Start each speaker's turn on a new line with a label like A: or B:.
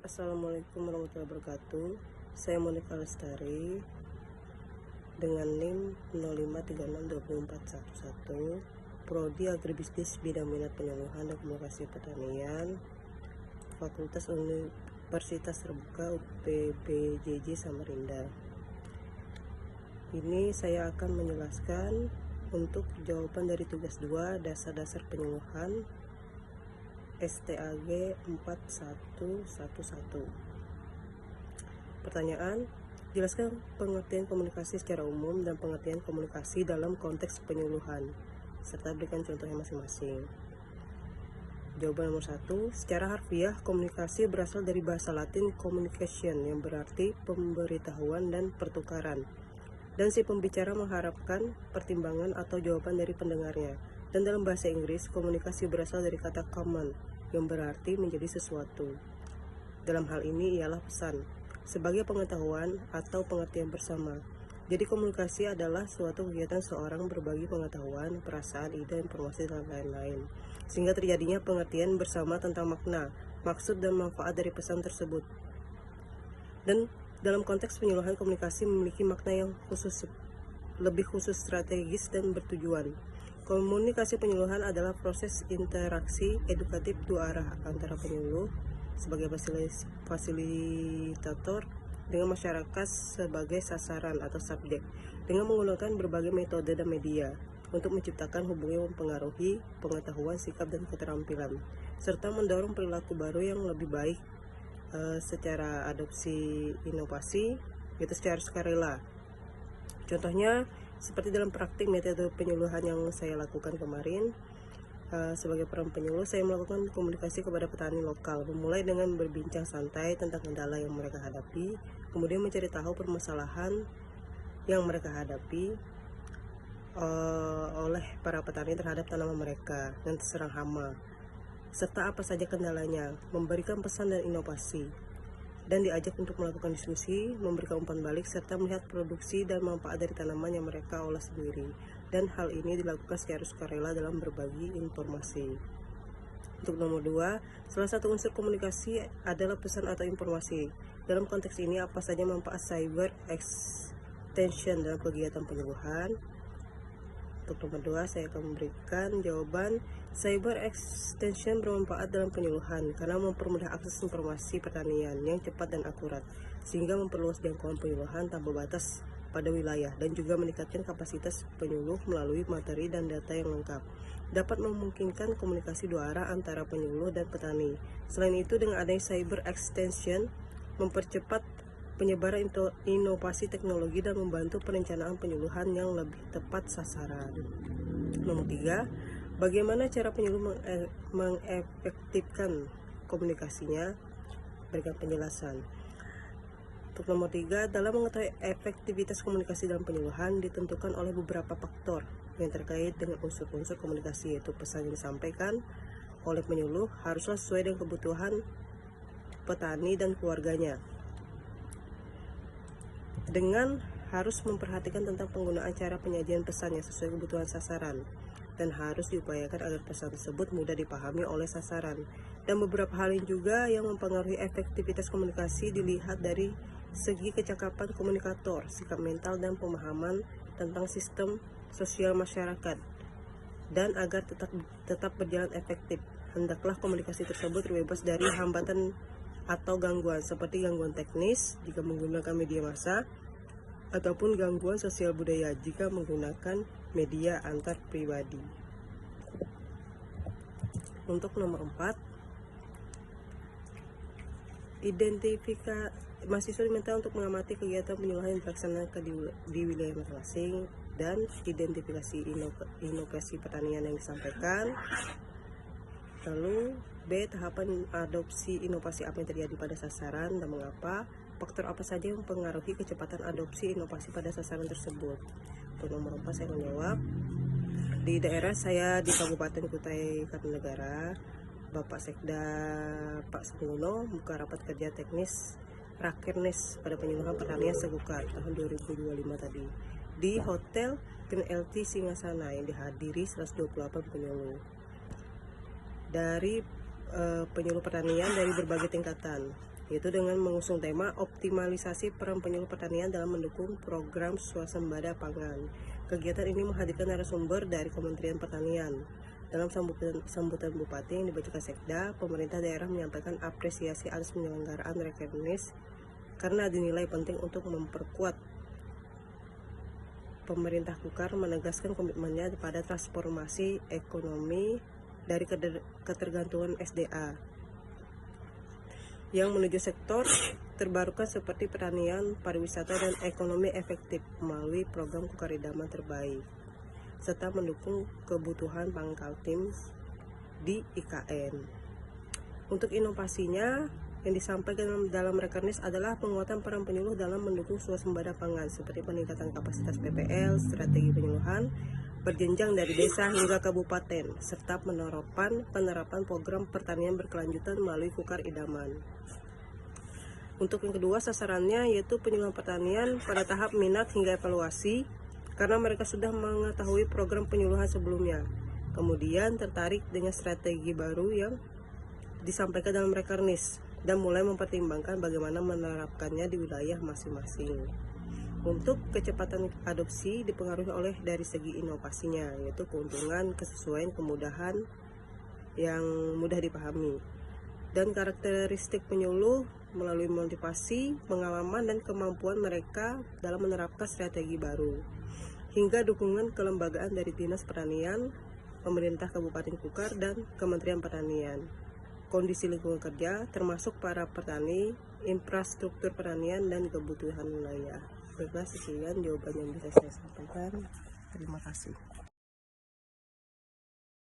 A: Assalamualaikum warahmatullahi wabarakatuh. Saya Monica Lestari dengan NIM 05362411, Prodi Agribisnis Bidang Minat Penyuluhan dan Komunikasi Pertanian, Fakultas Universitas Terbuka UPBJJ Samarinda. Ini saya akan menjelaskan untuk jawaban dari tugas 2 dasar-dasar penyuluhan STAG 4111. Pertanyaan: jelaskan pengertian komunikasi secara umum dan pengertian komunikasi dalam konteks penyuluhan, serta berikan contohnya masing-masing. Jawaban nomor 1, secara harfiah, komunikasi berasal dari bahasa Latin communication yang berarti pemberitahuan dan pertukaran. Dan si pembicara mengharapkan pertimbangan atau jawaban dari pendengarnya. Dan dalam bahasa Inggris, komunikasi berasal dari kata common yang berarti menjadi sesuatu. Dalam hal ini ialah pesan, sebagai pengetahuan atau pengertian bersama. Jadi komunikasi adalah suatu kegiatan seorang berbagi pengetahuan, perasaan, ide, informasi, dan lain-lain. Sehingga terjadinya pengertian bersama tentang makna, maksud, dan manfaat dari pesan tersebut. Dan dalam konteks penyuluhan, komunikasi memiliki makna yang khusus, lebih khusus, strategis, dan bertujuan. Komunikasi penyuluhan adalah proses interaksi edukatif dua arah antara penyuluh sebagai fasilitator dengan masyarakat sebagai sasaran atau subjek, dengan menggunakan berbagai metode dan media untuk menciptakan hubungan yang mempengaruhi pengetahuan, sikap, dan keterampilan, serta mendorong perilaku baru yang lebih baik secara adopsi inovasi, yaitu secara sukarela. Contohnya seperti dalam praktik metode penyuluhan yang saya lakukan kemarin, sebagai peran penyuluh, saya melakukan komunikasi kepada petani lokal, memulai dengan berbincang santai tentang kendala yang mereka hadapi, kemudian mencari tahu permasalahan yang mereka hadapi oleh para petani terhadap tanaman mereka yang terserang hama, serta apa saja kendalanya, memberikan pesan dan inovasi, dan diajak untuk melakukan diskusi, memberikan umpan balik, serta melihat produksi dan manfaat dari tanaman yang mereka olah sendiri. Dan hal ini dilakukan secara sukarela dalam berbagi informasi. Untuk nomor 2, salah satu unsur komunikasi adalah pesan atau informasi. Dalam konteks ini, apa saja manfaat cyber extension dalam kegiatan penyuluhan? Untuk nomor 2, saya akan memberikan jawaban. Cyber extension bermanfaat dalam penyuluhan karena mempermudah akses informasi pertanian yang cepat dan akurat, sehingga memperluas jangkauan penyuluhan tanpa batas pada wilayah, dan juga meningkatkan kapasitas penyuluh melalui materi dan data yang lengkap. Dapat memungkinkan komunikasi dua arah antara penyuluh dan petani. Selain itu, dengan adanya cyber extension mempercepat penyebaran inovasi teknologi dan membantu perencanaan penyuluhan yang lebih tepat sasaran. Nomor 3, bagaimana cara penyuluh mengefektifkan komunikasinya? Berikan penjelasan. Untuk nomor 3, dalam mengetahui efektivitas komunikasi dalam penyuluhan ditentukan oleh beberapa faktor yang terkait dengan unsur-unsur komunikasi, yaitu pesan yang disampaikan oleh penyuluh haruslah sesuai dengan kebutuhan petani dan keluarganya, dengan harus memperhatikan tentang penggunaan cara penyajian pesan yang sesuai kebutuhan sasaran, dan harus diupayakan agar pesan tersebut mudah dipahami oleh sasaran. Dan beberapa hal yang juga yang mempengaruhi efektivitas komunikasi dilihat dari segi kecakapan komunikator, sikap mental, dan pemahaman tentang sistem sosial masyarakat. Dan agar tetap berjalan efektif, hendaklah komunikasi tersebut terbebas dari hambatan atau gangguan, seperti gangguan teknis jika menggunakan media massa, ataupun gangguan sosial budaya jika menggunakan media antar pribadi. Untuk nomor 4, mahasiswa diminta untuk mengamati kegiatan penyuluhan yang dilaksanakan di wilayah masing-masing dan identifikasi inovasi pertanian yang disampaikan. Lalu B, tahapan adopsi inovasi apa yang terjadi pada sasaran dan mengapa, faktor apa saja yang mempengaruhi kecepatan adopsi inovasi pada sasaran tersebut. Untuk nomor 4, saya menjawab. Di daerah saya di Kabupaten Kutai Kartanegara, Bapak Sekda Pak Suguno buka rapat kerja teknis Rakernes pada penyuluhan pertanian Segukar tahun 2025 tadi di Hotel Grand LT Singasana yang dihadiri 128 penyuluh dari penyuluh pertanian dari berbagai tingkatan. yaitu dengan mengusung tema optimalisasi peran penyuluh pertanian dalam mendukung program swasembada pangan. Kegiatan ini menghadirkan narasumber dari Kementerian Pertanian. Dalam sambutan Bupati yang dibacakan Sekda, pemerintah daerah menyampaikan apresiasi atas penyelenggaraan Rekernis karena dinilai penting untuk memperkuat. Pemerintah Kukar menegaskan komitmennya pada transformasi ekonomi dari ketergantungan SDA yang menuju sektor terbarukan seperti pertanian, pariwisata, dan ekonomi efektif melalui program Kukar Idaman Terbaik, serta mendukung kebutuhan pangkal tim di IKN. Untuk inovasinya, yang disampaikan dalam Rekernis adalah penguatan peran penyuluh dalam mendukung swasembada pangan, seperti peningkatan kapasitas PPL, strategi penyuluhan berjenjang dari desa hingga kabupaten, serta penerapan program pertanian berkelanjutan melalui Kukar Idaman. Untuk yang kedua, sasarannya yaitu penyuluhan pertanian pada tahap minat hingga evaluasi, karena mereka sudah mengetahui program penyuluhan sebelumnya, kemudian tertarik dengan strategi baru yang disampaikan dalam Rekernis dan mulai mempertimbangkan bagaimana menerapkannya di wilayah masing-masing. Untuk kecepatan adopsi dipengaruhi oleh dari segi inovasinya, yaitu keuntungan, kesesuaian, kemudahan yang mudah dipahami, dan karakteristik penyuluh melalui motivasi, pengalaman, dan kemampuan mereka dalam menerapkan strategi baru, hingga dukungan kelembagaan dari Dinas Pertanian, Pemerintah Kabupaten Kukar, dan Kementerian Pertanian. Kondisi lingkungan kerja termasuk para petani, infrastruktur pertanian, dan kebutuhan wilayah. Baiklah, sekian jawaban yang bisa saya sampaikan. Terima kasih.